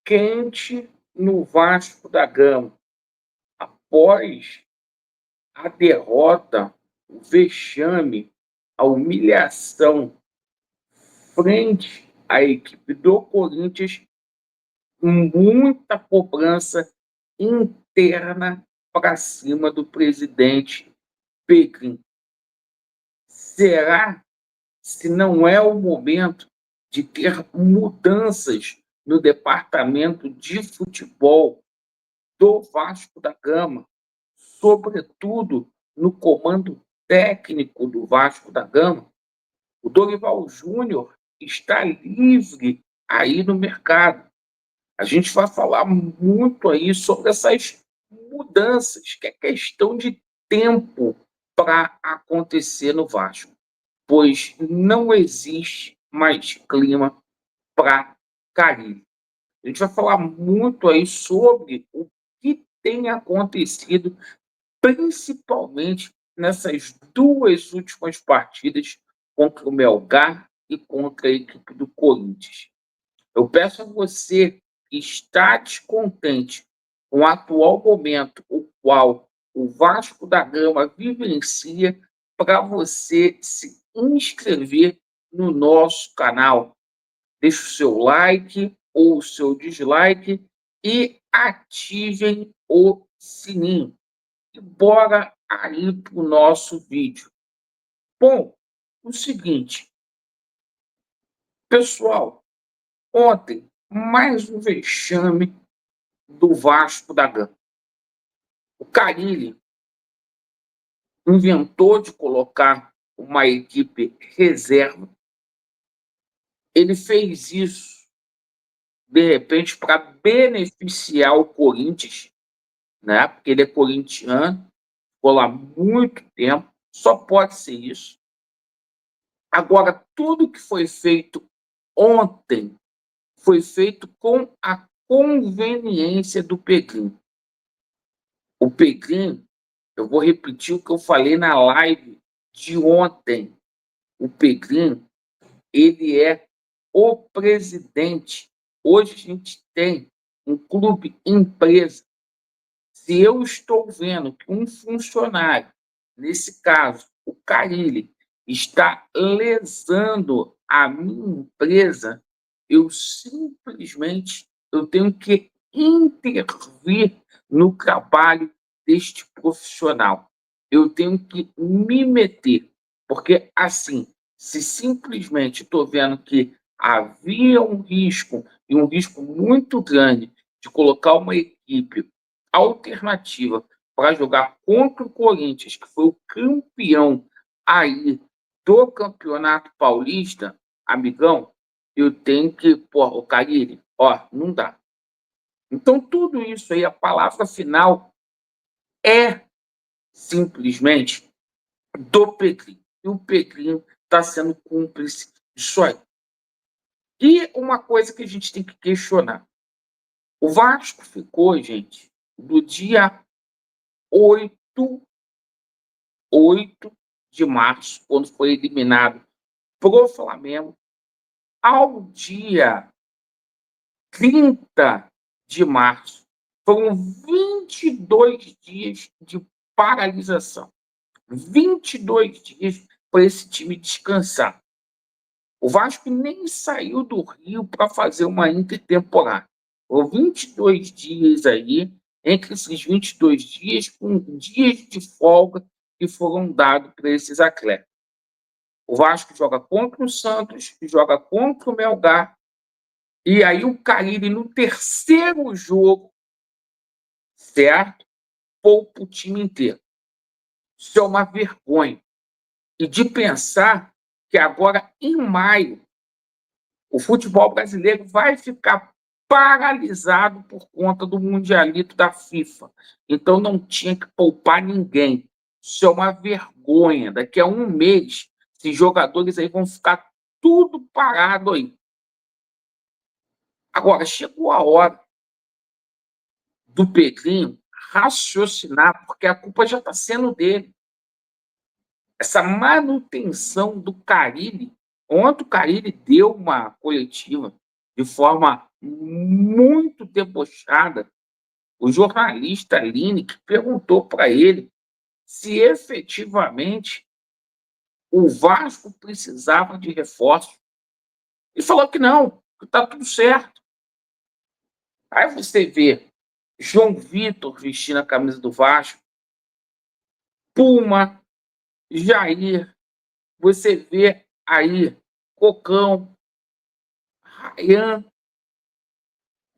quente no Vasco da Gama, após a derrota, o vexame, a humilhação frente à equipe do Corinthians, muita cobrança interna para cima do presidente Pequim. Será se não é o momento de ter mudanças no departamento de futebol do Vasco da Gama, sobretudo no comando técnico do Vasco da Gama? O Dorival Júnior está livre aí no mercado. A gente vai falar muito aí sobre essas mudanças, que é questão de tempo para acontecer no Vasco, pois não existe mais clima para Carille. A gente vai falar muito aí sobre o que tem acontecido, principalmente nessas duas últimas partidas contra o Melgar e contra a equipe do Corinthians. Eu peço a você que está descontente com o atual momento, o qual o Vasco da Gama vivencia, para você se inscrever no nosso canal. Deixe o seu like ou o seu dislike e ativem o sininho. E bora aí para o nosso vídeo. Bom, o seguinte, pessoal, ontem, mais um vexame do Vasco da Gama. O Carille inventou de colocar uma equipe reserva. Ele fez isso, de repente, para beneficiar o Corinthians, né? Porque ele é corintiano, ficou lá muito tempo, só pode ser isso. Agora, tudo que foi feito ontem foi feito com a conveniência do Pequim. O Pequim, eu vou repetir o que eu falei na live de ontem. O Pequim, ele é o presidente. Hoje a gente tem um clube empresa. Se eu estou vendo que um funcionário, nesse caso, o Carille, está lesando a minha empresa, eu tenho que intervir no trabalho deste profissional. Eu tenho que me meter, porque assim, se simplesmente estou vendo que havia um risco, e um risco muito grande, de colocar uma equipe alternativa para jogar contra o Corinthians, que foi o campeão aí do Campeonato Paulista, amigão, eu tenho que, o Carille, não dá. Então, tudo isso aí, a palavra final é simplesmente do Pedrinho. E o Pedrinho está sendo cúmplice disso aí. E uma coisa que a gente tem que questionar. O Vasco ficou, gente, do dia 8 de março, quando foi eliminado pro Flamengo, ao dia 30 de março. Foram 22 dias de paralisação. 22 dias para esse time descansar. O Vasco nem saiu do Rio para fazer uma intertemporada. Foram 22 dias aí, entre esses 22 dias, com dias de folga que foram dados para esses atletas. O Vasco joga contra o Santos, joga contra o Melgar, e aí o Carille, no terceiro jogo, certo? Poupa o time inteiro. Isso é uma vergonha. E de pensar que agora, em maio, o futebol brasileiro vai ficar paralisado por conta do Mundialito da FIFA. Então não tinha que poupar ninguém. Isso é uma vergonha. Daqui a um mês, esses jogadores aí vão ficar tudo parado aí. Agora, chegou a hora do Pedrinho raciocinar, porque a culpa já está sendo dele. Essa manutenção do Carille. Ontem o Carille deu uma coletiva. de forma muito debochada, o jornalista Lineker perguntou para ele se efetivamente o Vasco precisava de reforço. E falou que não, que está tudo certo. Aí você vê João Vitor vestindo a camisa do Vasco, Puma, Jair, você vê aí Cocão, Ryan,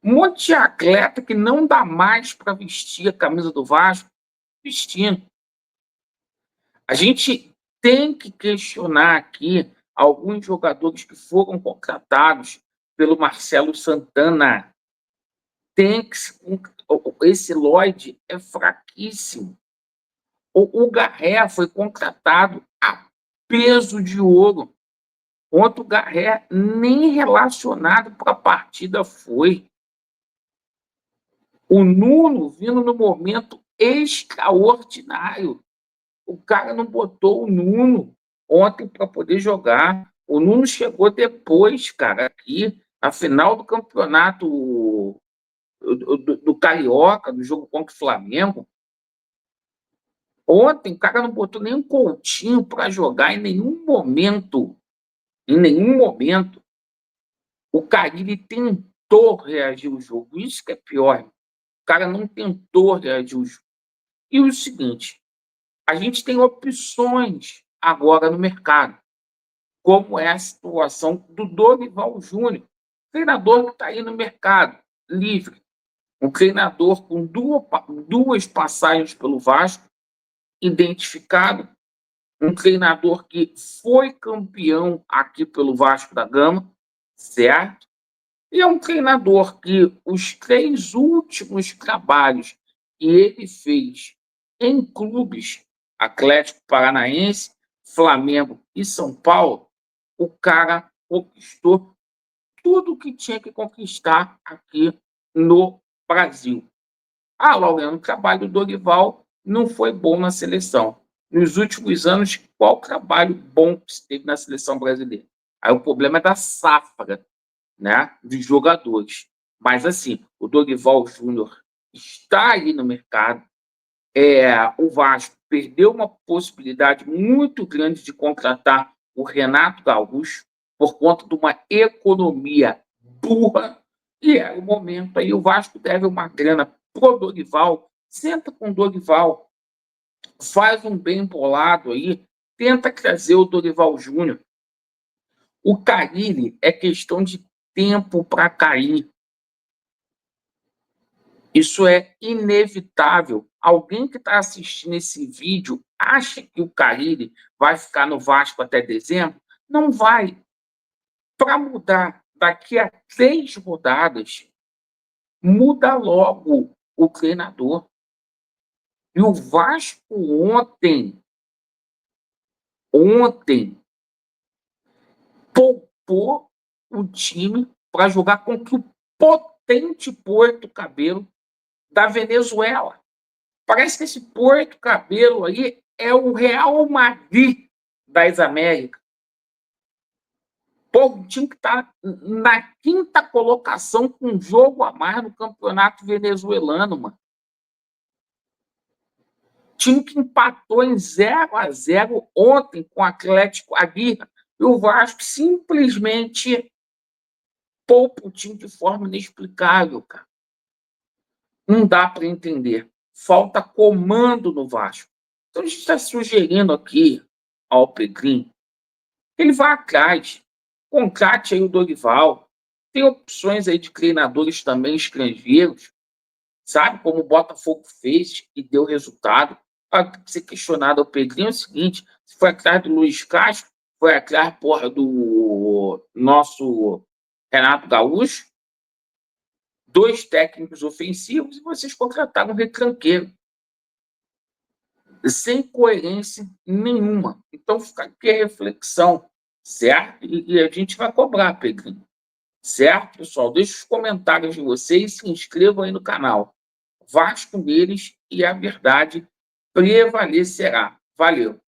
um monte de atleta que não dá mais para vestir a camisa do Vasco, vestindo. A gente tem que questionar aqui alguns jogadores que foram contratados pelo Marcelo Santana. Esse Lloyd é fraquíssimo. O Garré foi contratado a peso de ouro. Ontem o Garré nem relacionado para a partida foi. O Nuno vindo no momento extraordinário. O cara não botou o Nuno ontem para poder jogar. O Nuno chegou depois, cara, aqui, na final do campeonato do Carioca, do jogo contra o Flamengo. Ontem o cara não botou nem um Coutinho para jogar em nenhum momento. Em nenhum momento. O Carille tentou reagir ao jogo. Isso que é pior. O cara não tentou reagir ao jogo. E o seguinte, a gente tem opções agora no mercado, como é a situação do Dorival Júnior, treinador que está aí no mercado, livre, um treinador com duas passagens pelo Vasco, identificado, um treinador que foi campeão aqui pelo Vasco da Gama, certo? E é um treinador que os 3 últimos trabalhos que ele fez em clubes, Atlético Paranaense, Flamengo e São Paulo, o cara conquistou tudo o que tinha que conquistar aqui no Brasil. Laureano, o trabalho do Dorival não foi bom na seleção. Nos últimos anos, qual trabalho bom que se teve na seleção brasileira? Aí o problema é da safra, né, de jogadores. Mas, assim, o Dorival Júnior está aí no mercado. O Vasco perdeu uma possibilidade muito grande de contratar o Renato Gaúcho por conta de uma economia burra, e é o momento aí, o Vasco deve uma grana pro Dorival, senta com o Dorival, faz um bem bolado aí, tenta trazer o Dorival Júnior. O Carille é questão de tempo para cair. Isso é inevitável. Alguém que está assistindo esse vídeo acha que o Carille vai ficar no Vasco até dezembro? Não vai. Para mudar daqui a 3 rodadas, muda logo o treinador. E o Vasco ontem poupou o time para jogar contra o potente Porto Cabelo da Venezuela. Parece que esse Porto Cabelo aí é o Real Madrid das Américas. Pô, o time que está na 5ª colocação com um jogo a mais no campeonato venezuelano, mano. Time que empatou em 0-0 ontem com o Atlético Aguirre. E o Vasco simplesmente poupa o time de forma inexplicável, cara. Não dá para entender. Falta comando no Vasco. Então a gente está sugerindo aqui ao Pedrinho que ele vá atrás, contrate aí o Dorival. Tem opções aí de treinadores também estrangeiros, sabe? Como o Botafogo fez e deu resultado. Para ser questionado ao Pedrinho é o seguinte: se foi atrás do Luiz Castro, foi atrás, do nosso Renato Gaúcho, 2 técnicos ofensivos, e vocês contrataram um retranqueiro. Sem coerência nenhuma. Então, fica aqui a reflexão, certo? E a gente vai cobrar, Pedrinho. Certo, pessoal? Deixe os comentários de vocês e se inscrevam aí no canal. Vasco neles e a verdade prevalecerá. Valeu!